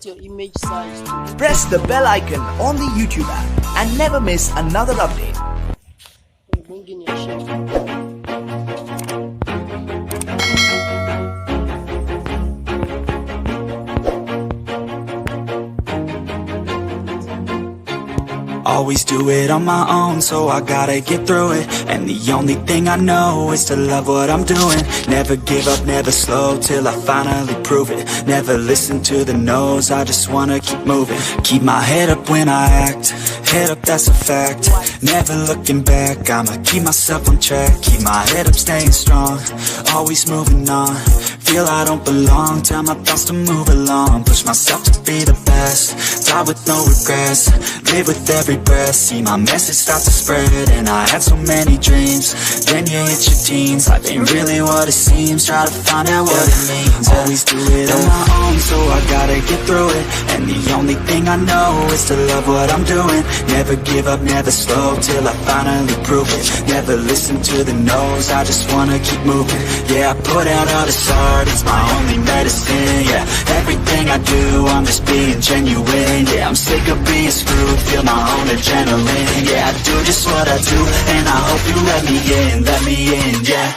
set your image size to Press the bell icon on the YouTube app and never miss another update. bring in your shape. Always do it on my own, so I gotta get through it. And the only thing I know is to love what I'm doing. Never give up, never slow, till I finally prove it. Never listen to the no's, I just wanna keep moving. Keep my head up when I act, head up, that's a fact. Never looking back, I'ma keep myself on track. Keep my head up, staying strong, always moving on. Feel I don't belong, tell my thoughts to move along. Push myself to be the best, die with no regrets. Live with every breath, see my message start to spread. And I had so many dreams, then you hit your teens. Life ain't really what it seems, try to find out what it means. Always do it on my own, so I gotta get through it. And the only thing I know is to love what I'm doing. Never give up, never slow, till I finally prove it. Never listen to the no's, I just wanna keep moving. Yeah, I put out all this art, it's my only medicine. Yeah, everything I do, I'm just being genuine. Yeah, I'm sick of being screwed, feel my own adrenaline. Yeah, I do just what I do, and I hope you let me in, yeah.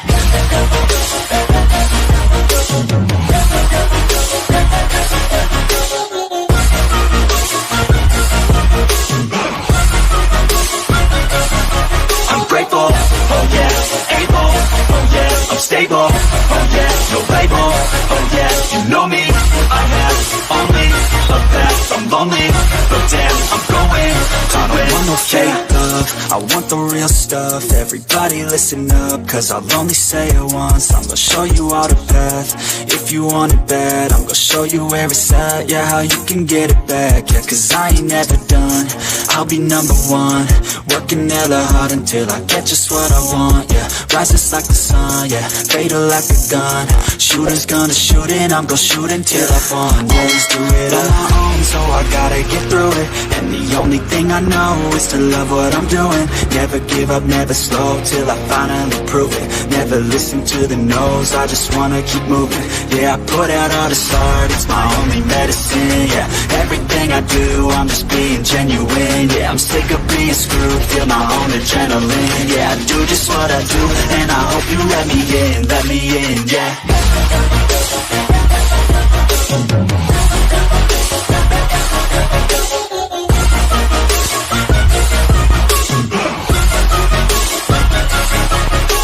I'm grateful, oh yeah, able, oh yeah, I'm stable, oh yeah, no label, oh yeah, you know me, I have only a path, I'm lonely, but damn, I'm going to win. I don't want no fake love, I want the real stuff. Everybody listen up, cause I'll only say it once. I'm gonna show you all the path, if you want it bad. I'm gonna show you where it's at, yeah, how you can get it back. Yeah, cause I ain't never done, I'll be number one. Working hella hard until I get just what I want, yeah. Rises like the sun, yeah, fatal like a gun. Shooters gonna shoot and I'm gonna shoot until I won. Always do it on my own, so I gotta get through it. And the only thing I know is to love what I'm doing. Never give up, never slow, till I finally prove it. Never listen to the no's, I just wanna keep moving. Yeah, I put out all this art, it's my only medicine. Yeah, everything I do, I'm just being genuine. Yeah, I'm sick of being screwed, feel my own adrenaline. Yeah, I do just what I do, and I hope you let me in, yeah.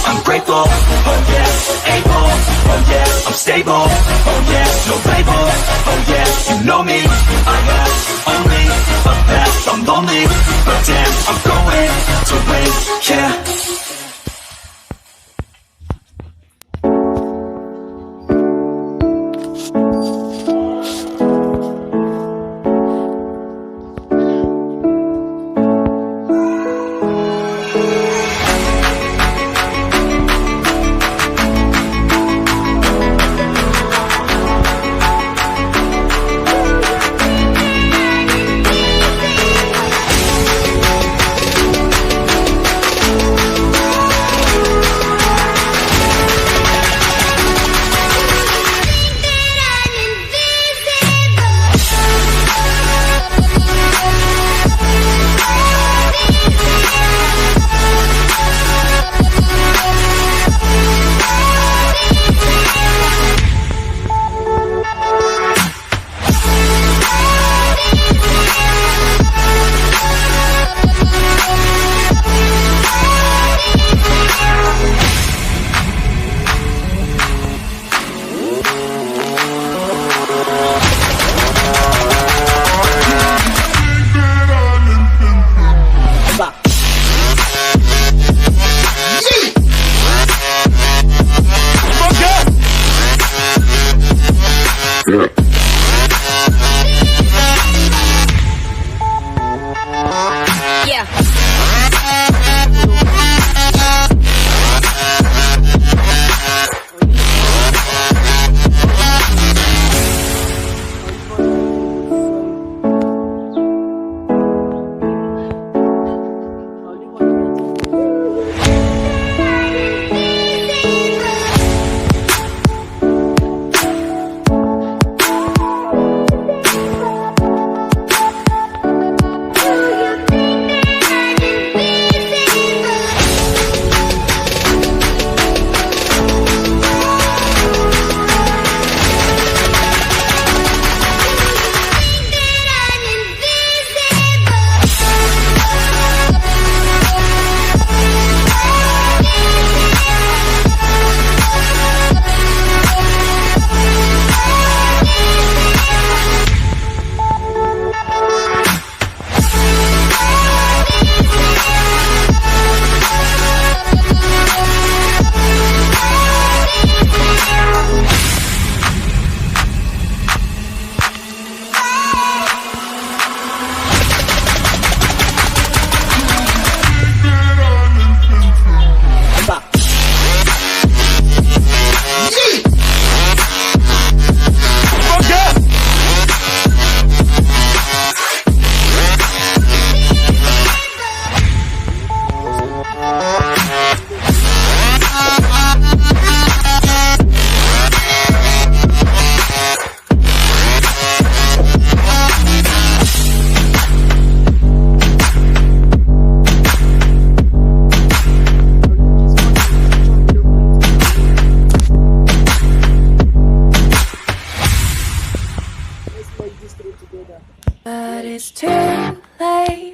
I'm grateful, oh yeah, able, oh yeah, I'm stable, oh yeah, no label, oh yeah, you know me, I have only a path, I'm lonely, but damn, I'm going to win, yeah.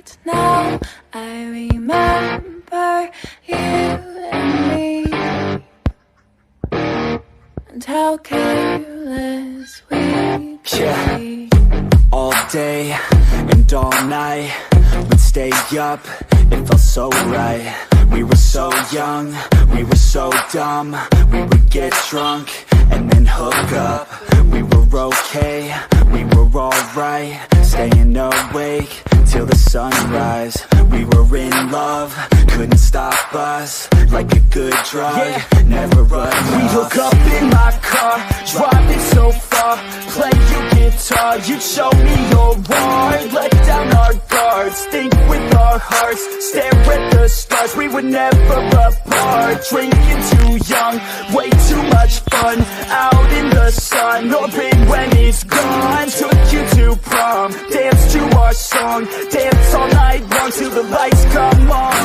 late now. I remember you and me, and how careless we could be. All day and all night, we'd stay up, it felt so right. We were so young, we were so dumb. We would get drunk and then hook up. We were okay, we were alright, staying awake till the sunrise. We were in love, couldn't stop us, like a good drug, never enough. We hook up in my car, driving so far, play your guitar, you show me your art, let down our guards, think with our hearts, stare at the stars, we were never apart, drinking too young, way too much fun, out in the sun, open when it's gone, took you to prom, dance to our song, dance all night long till the lights come on.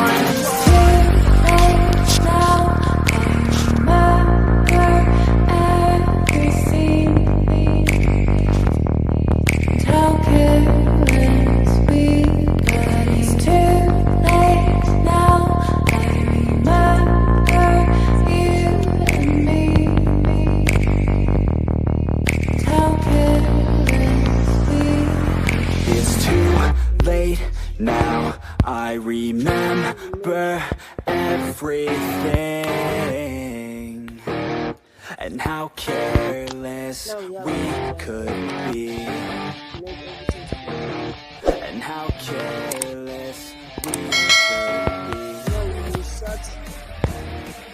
Now I remember everything, and how careless we could be, and how careless we could be.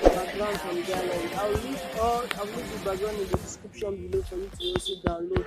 Background from gallery. I'll leave the background in the description below for you to also download.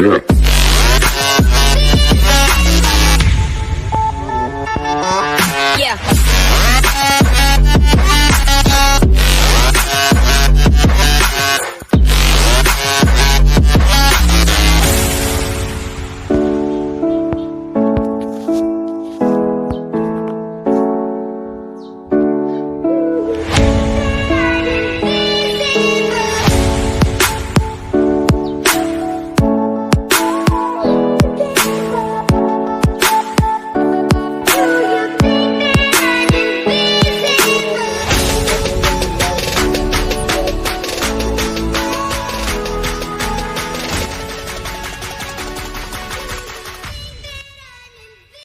Yeah.